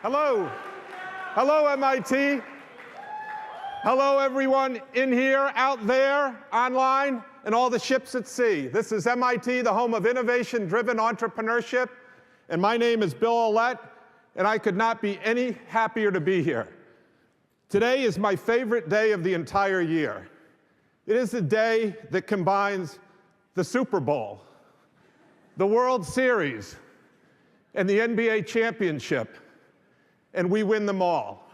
Hello. Hello, MIT. Hello, everyone in here, out there, online, and all the ships at sea. This is MIT, the home of innovation-driven entrepreneurship, and my name is Bill Aulet, and I could not be any happier to be here. Today is my favorite day of the entire year. It is a day that combines the Super Bowl, the World Series, and the NBA championship, and we win them all.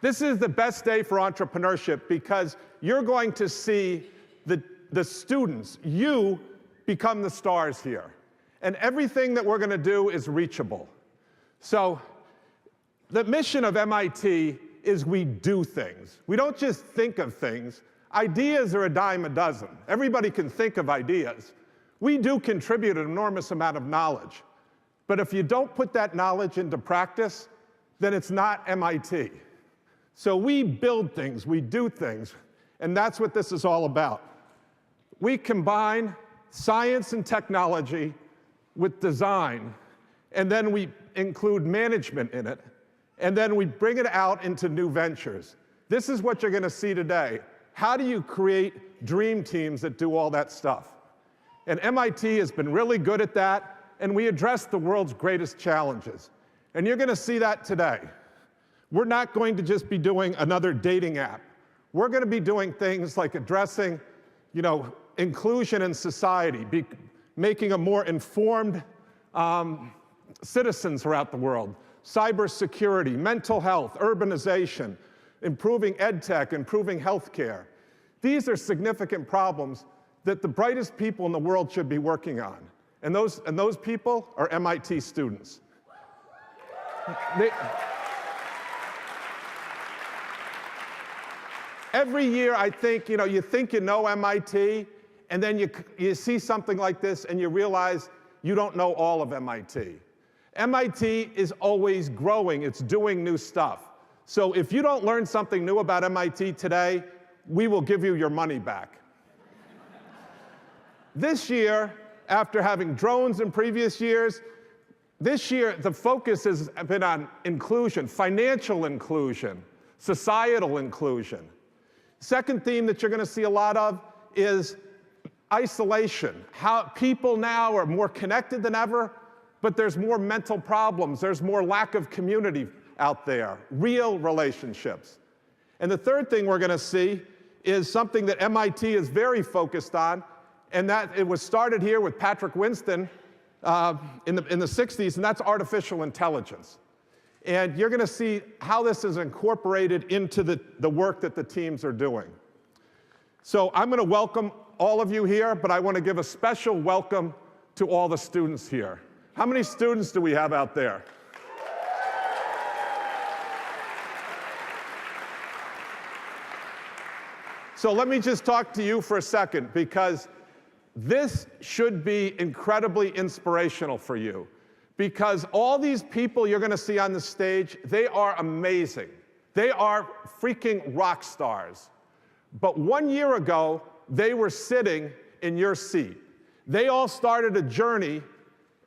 This is the best day for entrepreneurship because you're going to see the students, you, become the stars here. And everything that we're going to do is reachable. So the mission of MIT is we do things. We don't just think of things. Ideas are a dime a dozen. Everybody can think of ideas. We do contribute an enormous amount of knowledge. But if you don't put that knowledge into practice, then it's not MIT. So we build things, we do things, and that's what this is all about. We combine science and technology with design, and then we include management in it, and then we bring it out into new ventures. This is what you're going to see today. How do you create dream teams that do all that stuff? And MIT has been really good at that, and we address the world's greatest challenges. And you're going to see that today. We're not going to just be doing another dating app. We're going to be doing things like addressing, inclusion in society, making a more informed citizens throughout the world, cybersecurity, mental health, urbanization, improving ed tech, improving healthcare. These are significant problems that the brightest people in the world should be working on. And those people are MIT students. Every year, I think, you think you know MIT, and then you see something like this, and you realize you don't know all of MIT. MIT is always growing. It's doing new stuff. So if you don't learn something new about MIT today, we will give you your money back. This year, after having drones in previous years, this year the focus has been on inclusion, financial inclusion, societal inclusion. Second theme that you're going to see a lot of is isolation. How people now are more connected than ever, but there's more mental problems. There's more lack of community out there, real relationships. And the third thing we're going to see is something that MIT is very focused on, and that it was started here with Patrick Winston in the 60s, and that's artificial intelligence. And you're going to see how this is incorporated into the work that the teams are doing. So I'm going to welcome all of you here, but I want to give a special welcome to all the students here. How many students do we have out there? So let me just talk to you for a second, because this should be incredibly inspirational for you. Because all these people you're going to see on the stage, they are amazing. They are freaking rock stars. But 1 year ago, they were sitting in your seat. They all started a journey,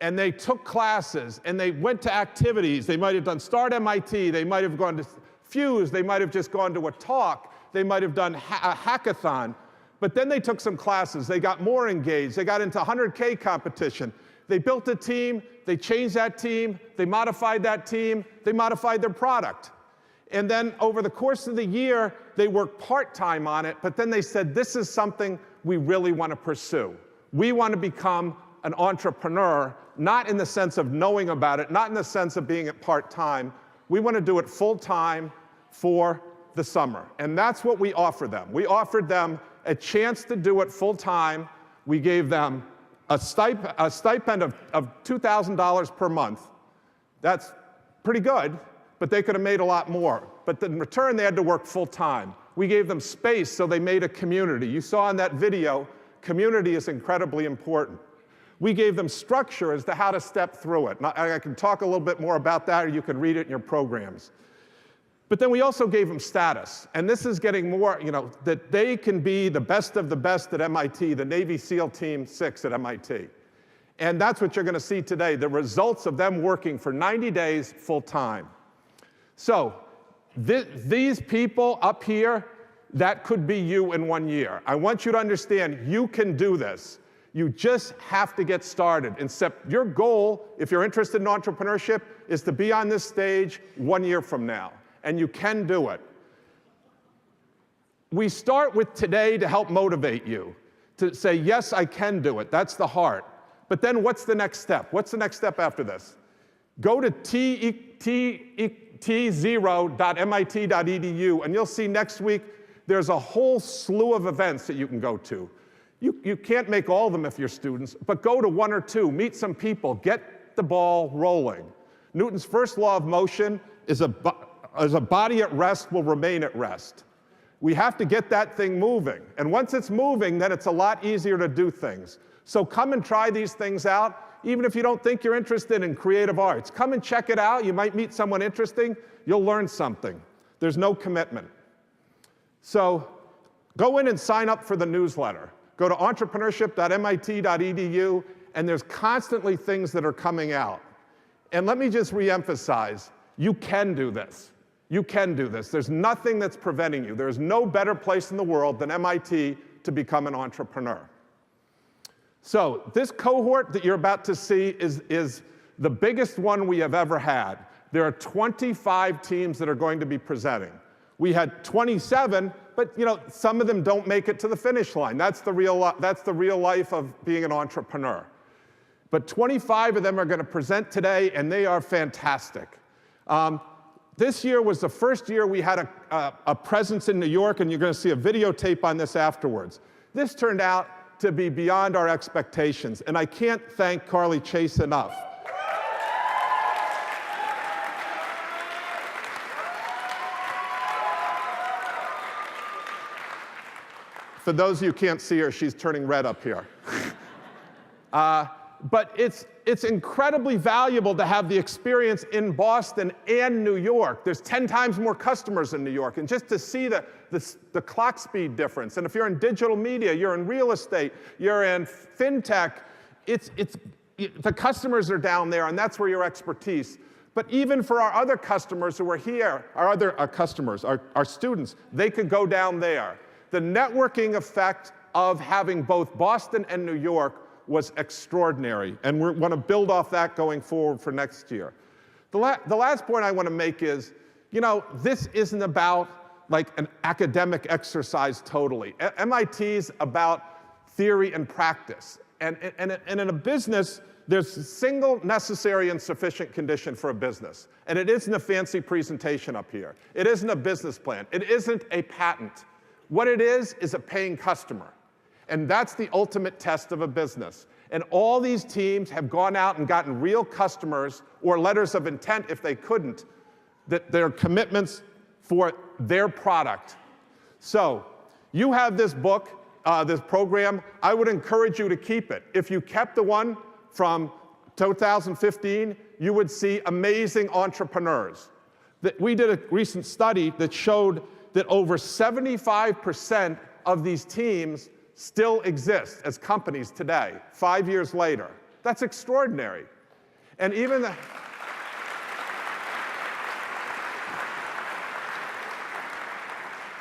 and they took classes, and they went to activities. They might have done Start MIT. They might have gone to Fuse. They might have just gone to a talk. They might have done a hackathon. But then they took some classes. They got more engaged. They got into 100K competition. They built a team, they changed that team, they modified that team, they modified their product. And then over the course of the year, they worked part-time on it, but then they said, this is something we really want to pursue. We want to become an entrepreneur, not in the sense of knowing about it, not in the sense of being at part-time. We want to do it full-time for the summer. And that's what we offered them. We offered them a chance to do it full-time. We gave them a stipend of $2,000 per month. That's pretty good, but they could have made a lot more. But in return, they had to work full-time. We gave them space, so they made a community. You saw in that video, community is incredibly important. We gave them structure as to how to step through it. I can talk a little bit more about that, or you can read it in your programs. But then we also gave them status. And this is getting more, that they can be the best of the best at MIT, the Navy SEAL Team 6 at MIT. And that's what you're going to see today, the results of them working for 90 days full time. So these people up here, that could be you in 1 year. I want you to understand you can do this. You just have to get started. Except your goal, if you're interested in entrepreneurship, is to be on this stage 1 year from now. And you can do it. We start with today to help motivate you, to say, yes, I can do it. That's the heart. But then what's the next step? What's the next step after this? Go to t0.mit.edu, and you'll see next week there's a whole slew of events that you can go to. You can't make all of them if you're students, but go to one or two, meet some people, get the ball rolling. Newton's first law of motion is a body at rest will remain at rest. We have to get that thing moving. And once it's moving, then it's a lot easier to do things. So come and try these things out, even if you don't think you're interested in creative arts. Come and check it out. You might meet someone interesting. You'll learn something. There's no commitment. So go in and sign up for the newsletter. Go to entrepreneurship.mit.edu, and there's constantly things that are coming out. And let me just reemphasize, you can do this. You can do this. There's nothing that's preventing you. There's no better place in the world than MIT to become an entrepreneur. So this cohort that you're about to see is the biggest one we have ever had. There are 25 teams that are going to be presenting. We had 27, but some of them don't make it to the finish line. That's the real life of being an entrepreneur. But 25 of them are going to present today, and they are fantastic. This year was the first year we had a presence in New York, and you're going to see a videotape on this afterwards. This turned out to be beyond our expectations, and I can't thank Carly Chase enough. For those of you who can't see her, she's turning red up here. But it's incredibly valuable to have the experience in Boston and New York. There's 10 times more customers in New York, and just to see the clock speed difference. And if you're in digital media, you're in real estate, you're in fintech, the customers are down there, and that's where your expertise. But even for our other customers who are here, our students, they could go down there. The networking effect of having both Boston and New York was extraordinary, and we're going to build off that going forward for next year. The last point I want to make is, this isn't about like an academic exercise totally. MIT's about theory and practice. And in a business, there's a single necessary and sufficient condition for a business. And it isn't a fancy presentation up here. It isn't a business plan. It isn't a patent. What it is a paying customer. And that's the ultimate test of a business. And all these teams have gone out and gotten real customers, or letters of intent if they couldn't, that their commitments for their product. So you have this book, this program. I would encourage you to keep it. If you kept the one from 2015, you would see amazing entrepreneurs. We did a recent study that showed that over 75% of these teams still exist as companies today, 5 years later. That's extraordinary. And even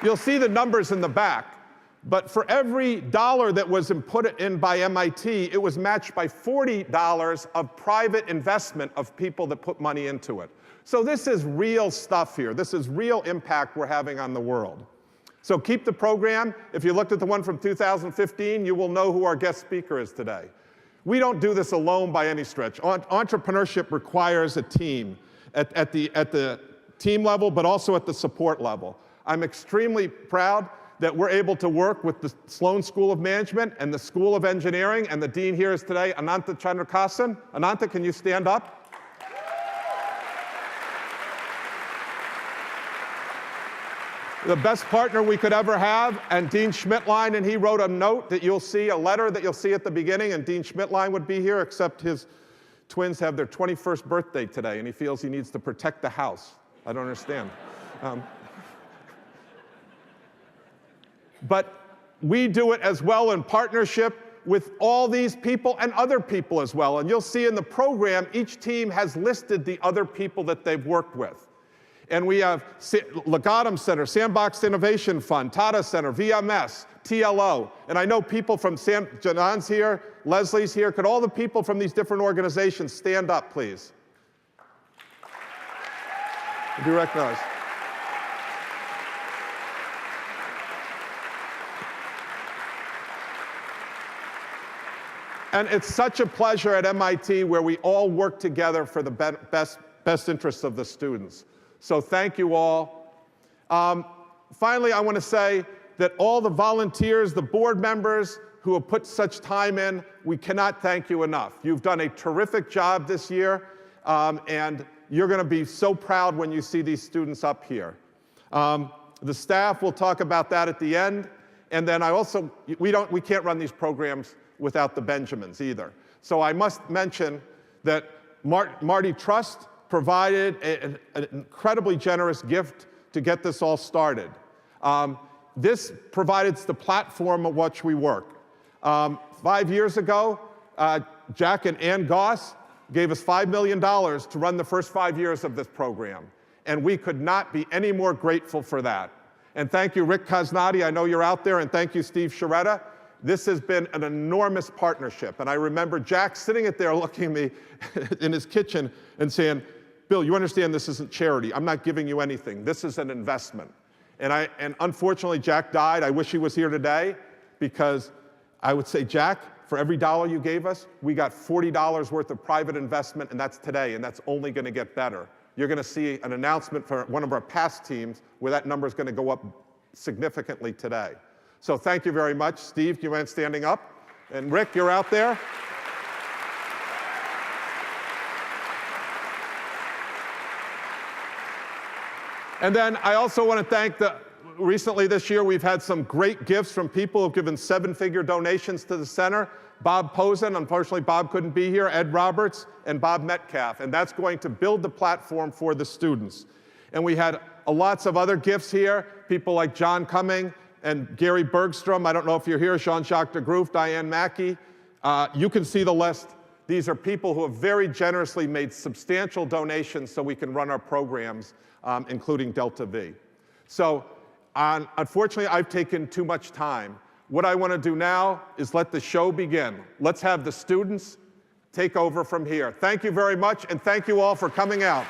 you'll see the numbers in the back, but for every dollar that was put in by MIT, it was matched by $40 of private investment of people that put money into it. So this is real stuff here. This is real impact we're having on the world. So keep the program. If you looked at the one from 2015, you will know who our guest speaker is today. We don't do this alone by any stretch. Entrepreneurship requires a team at the team level, but also at the support level. I'm extremely proud that we're able to work with the Sloan School of Management and the School of Engineering, and the dean here is today, Ananta Chandrakasan. Ananta, can you stand up? The best partner we could ever have, and Dean Schmidtlein, and he wrote a note that you'll see, a letter that you'll see at the beginning, and Dean Schmidtlein would be here, except his twins have their 21st birthday today, and he feels he needs to protect the house. I don't understand. But we do it as well in partnership with all these people and other people as well. And you'll see in the program, each team has listed the other people that they've worked with. And we have Legatum Center, Sandbox Innovation Fund, Tata Center, VMS, TLO. And I know people from Janon's here, Leslie's here. Could all the people from these different organizations stand up, please? Do you recognize? And it's such a pleasure at MIT where we all work together for the best interests of the students. So thank you all. Finally, I want to say that all the volunteers, the board members who have put such time in, we cannot thank you enough. You've done a terrific job this year, and you're going to be so proud when you see these students up here. The staff will talk about that at the end. And then we can't run these programs without the Benjamins either. So I must mention that Marty Trust provided an incredibly generous gift to get this all started. This provides the platform of which we work. 5 years ago, Jack and Ann Goss gave us $5 million to run the first 5 years of this program. And we could not be any more grateful for that. And thank you, Rick Cosnati, I know you're out there, and thank you, Steve Sharetta. This has been an enormous partnership. And I remember Jack sitting there looking at me in his kitchen and saying, Bill, you understand this isn't charity. I'm not giving you anything. This is an investment. And unfortunately, Jack died. I wish he was here today, because I would say, Jack, for every dollar you gave us, we got $40 worth of private investment, and that's today, and that's only going to get better. You're going to see an announcement for one of our past teams where that number is going to go up significantly today. So thank you very much. Steve, do you mind standing up? And Rick, you're out there. And then I also want to thank recently this year, we've had some great gifts from people who've given 7-figure donations to the center. Bob Posen, unfortunately Bob couldn't be here, Ed Roberts, and Bob Metcalf. And that's going to build the platform for the students. And we had lots of other gifts here, people like John Cumming and Gary Bergstrom. I don't know if you're here, Jean-Jacques de Groot, Diane Mackey. You can see the list. These are people who have very generously made substantial donations so we can run our programs, including Delta V. So unfortunately, I've taken too much time. What I want to do now is let the show begin. Let's have the students take over from here. Thank you very much, and thank you all for coming out.